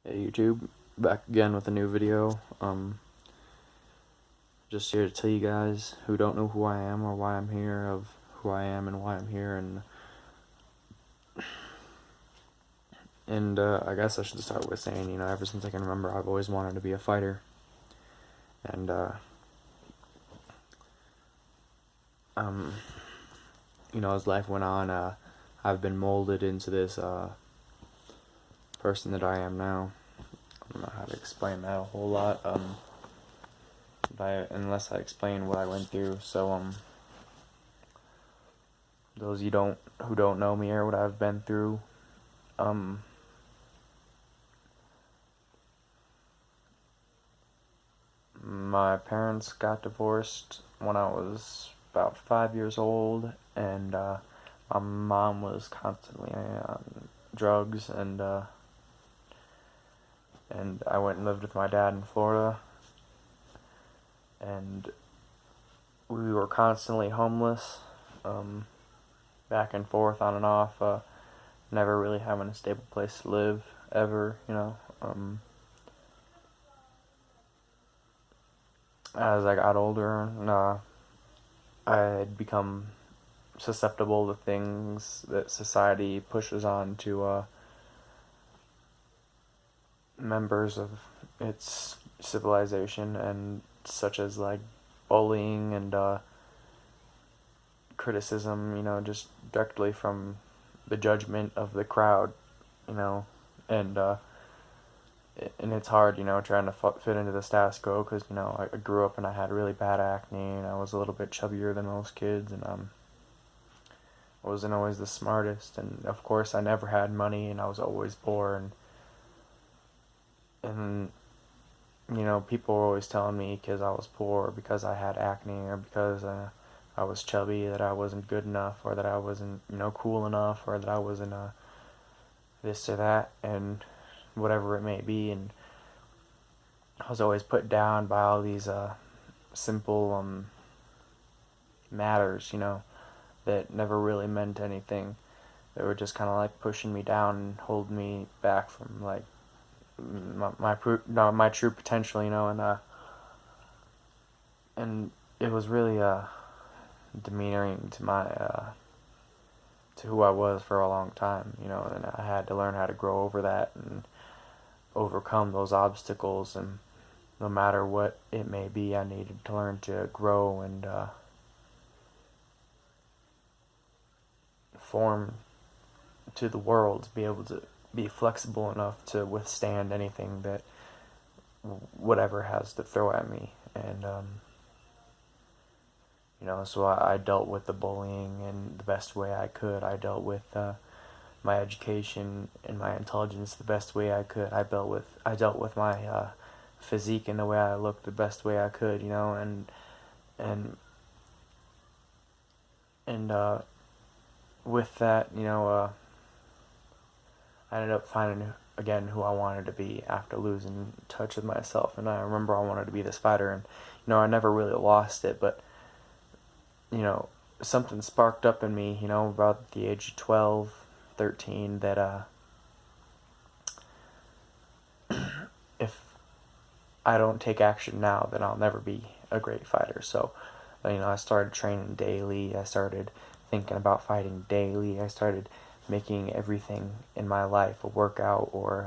Hey YouTube, back again with a new video. Just here to tell you guys who don't know who I am or why I'm here, of who I am and why I'm here, and I guess I should start with saying, ever since I can remember, I've always wanted to be a fighter, and as life went on, I've been molded into this person that I am now. I don't know how to explain that a whole lot. Unless I explain what I went through. So those who don't know me or what I've been through, my parents got divorced when I was about 5 years old, and my mom was constantly on drugs, and I went and lived with my dad in Florida, and we were constantly homeless, back and forth, on and off, never really having a stable place to live, ever, As I got older, I had become susceptible to things that society pushes on to members of its civilization, and such as like bullying and criticism, just directly from the judgment of the crowd, and it's hard, trying to fit into the status quo, because, I grew up and I had really bad acne, and I was a little bit chubbier than most kids, and I wasn't always the smartest, and of course I never had money, and I was always poor, and people were always telling me because I was poor, or because I had acne, or because I was chubby, that I wasn't good enough, or that I wasn't, cool enough, or that I wasn't this or that, and whatever it may be. And I was always put down by all these simple matters, that never really meant anything. They were just kind of like pushing me down and holding me back from like my true potential, and it was really demeaning to my to who I was for a long time, and I had to learn how to grow over that and overcome those obstacles, and no matter what it may be, I needed to learn to grow and form to the world, to be able to be flexible enough to withstand anything that whatever has to throw at me. And so I dealt with the bullying in the best way I could. I dealt with my education and my intelligence the best way I could. I dealt with my physique and the way I looked the best way I could, and with that, I ended up finding again who I wanted to be after losing touch with myself. And I remember I wanted to be this fighter, and I never really lost it, but something sparked up in me, about the age of 12, 13, that if I don't take action now, then I'll never be a great fighter. So, I started training daily. I started thinking about fighting daily. I started making everything in my life a workout, or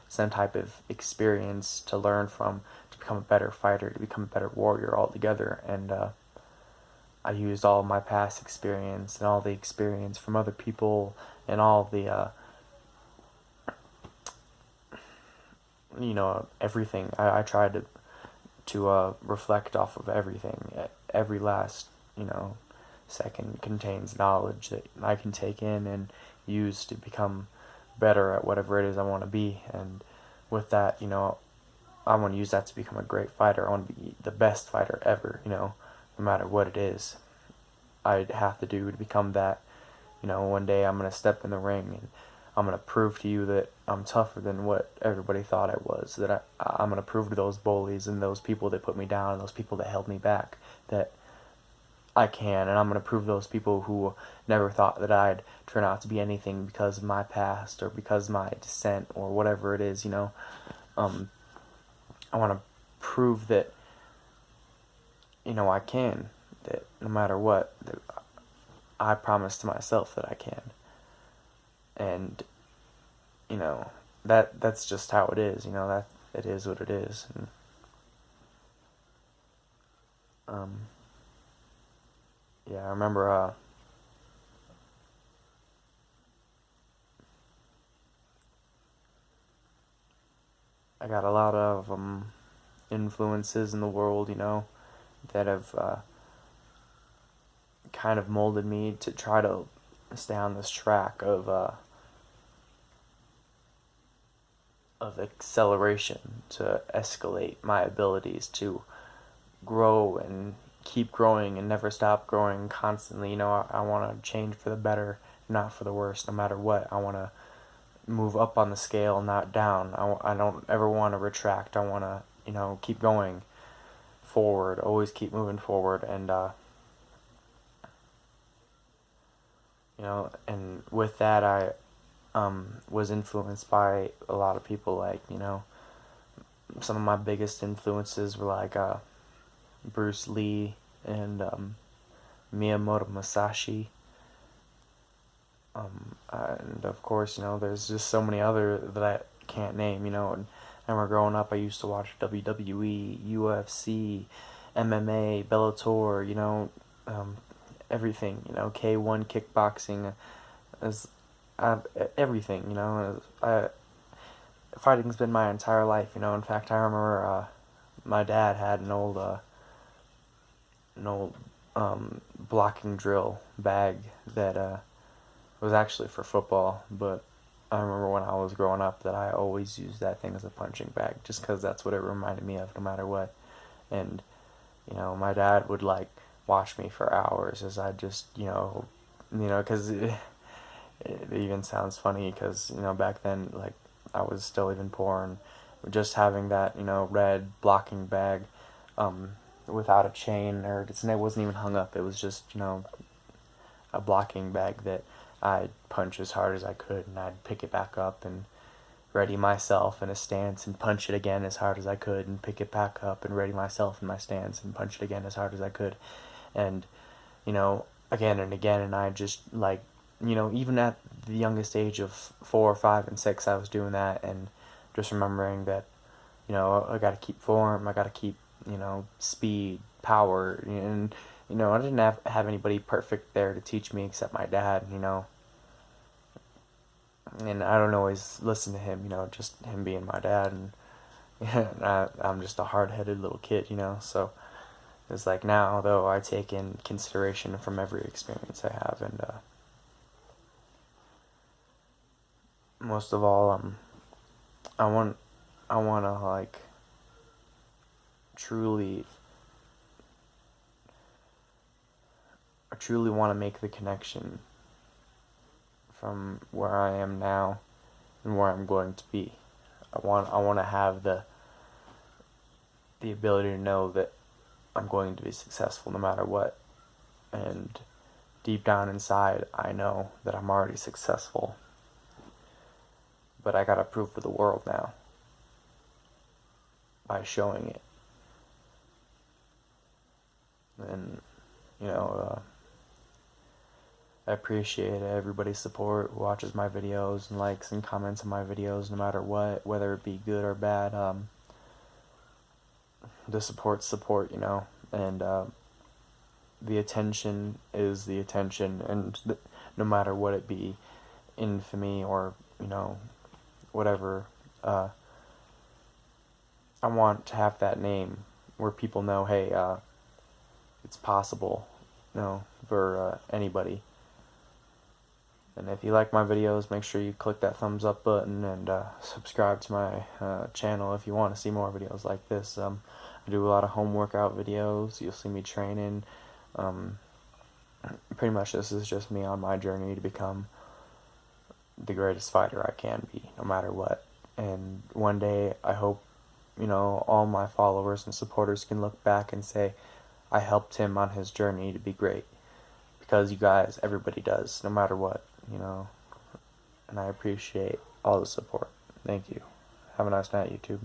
some type of experience to learn from, to become a better fighter, to become a better warrior altogether. And I used all of my past experience and all the experience from other people and all the everything. I tried to reflect off of everything. Every last second contains knowledge that I can take in and use to become better at whatever it is I want to be. And with that, I want to use that to become a great fighter. I want to be the best fighter ever, no matter what it is I'd have to do to become that. One day I'm going to step in the ring, and I'm going to prove to you that I'm tougher than what everybody thought I was. That I'm going to prove to those bullies and those people that put me down and those people that held me back that I can, and I'm going to prove those people who never thought that I'd turn out to be anything because of my past or because of my descent or whatever it is, I want to prove that, I can, that no matter what, that I promise to myself that I can. And, that's just how it is, that it is what it is. And, yeah, I remember, I got a lot of influences in the world, that have kind of molded me to try to stay on this track of acceleration, to escalate my abilities, to grow and keep growing and never stop growing constantly. I want to change for the better, not for the worse, no matter what. I want to move up on the scale, not down. I don't ever want to retract. I want to, keep going forward, always keep moving forward. And, and with that, I was influenced by a lot of people. Like, some of my biggest influences were like Bruce Lee and Miyamoto Musashi. And of course, there's just so many other that I can't name, and I remember growing up, I used to watch WWE, UFC, MMA, Bellator, everything, K1 kickboxing, as everything, fighting's been my entire life, in fact, I remember my dad had an old blocking drill bag that was actually for football, but I remember when I was growing up that I always used that thing as a punching bag, just because that's what it reminded me of, no matter what. And my dad would like watch me for hours as I just because it even sounds funny because back then, like, I was still even poor, and just having that red blocking bag without a chain, or it wasn't even hung up, it was just a blocking bag that I'd punch as hard as I could, and I'd pick it back up and ready myself in a stance and punch it again as hard as I could, and pick it back up and ready myself in my stance and punch it again as hard as I could. And again and again, and I just, like, even at the youngest age of 4, 5, and 6, I was doing that, and just remembering that I gotta keep form, I gotta keep speed, power, and I didn't have anybody perfect there to teach me except my dad, and I don't always listen to him, just him being my dad, and I'm just a hard-headed little kid, so it's like now, though, I take in consideration from every experience I have, and most of all, I want to, like, truly want to make the connection from where I am now and where I'm going to be. I want to have the ability to know that I'm going to be successful no matter what. And deep down inside, I know that I'm already successful. But I gotta prove to the world now by showing it. And I appreciate everybody's support who watches my videos and likes and comments on my videos, no matter what, whether it be good or bad. The support's support, and the attention is the attention, and no matter what it be, infamy or whatever, I want to have that name where people know, hey, it's possible, for anybody. And if you like my videos, make sure you click that thumbs up button and subscribe to my channel if you want to see more videos like this. I do a lot of home workout videos. You'll see me training. Pretty much this is just me on my journey to become the greatest fighter I can be, no matter what. And one day, I hope, all my followers and supporters can look back and say, I helped him on his journey to be great. Because you guys, everybody does, no matter what, you know. And I appreciate all the support. Thank you. Have a nice night, YouTube.